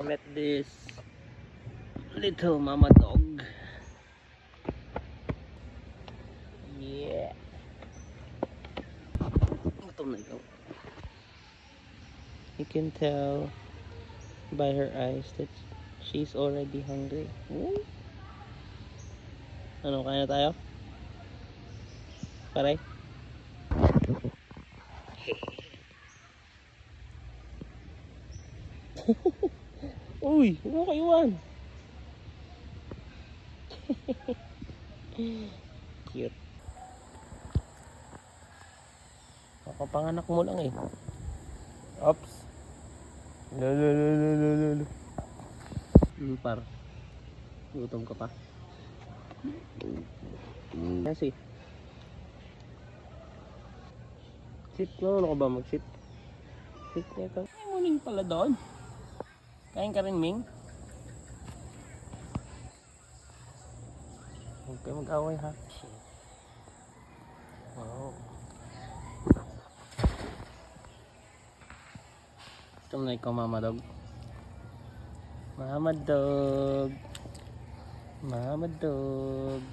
Let this little mama dog. Yeah. Gutom na ikaw. You can tell by her eyes that she's already hungry. Ooh. Ano, kain na tayo? Paray? Uy, ano ka iwan? Cute. Kapanganak mo lang eh. Oops. Lulululululu. Par. Gutom ka pa. Kasi. Sit mo, ano ka ba mag-sit? Sit na ito. Ay, muling pala doon. Kain ka rin, Ming? Huwag kayo mag-away, ha? Wow. Ito na ikaw, mama dog. Mama dog. Mama dog.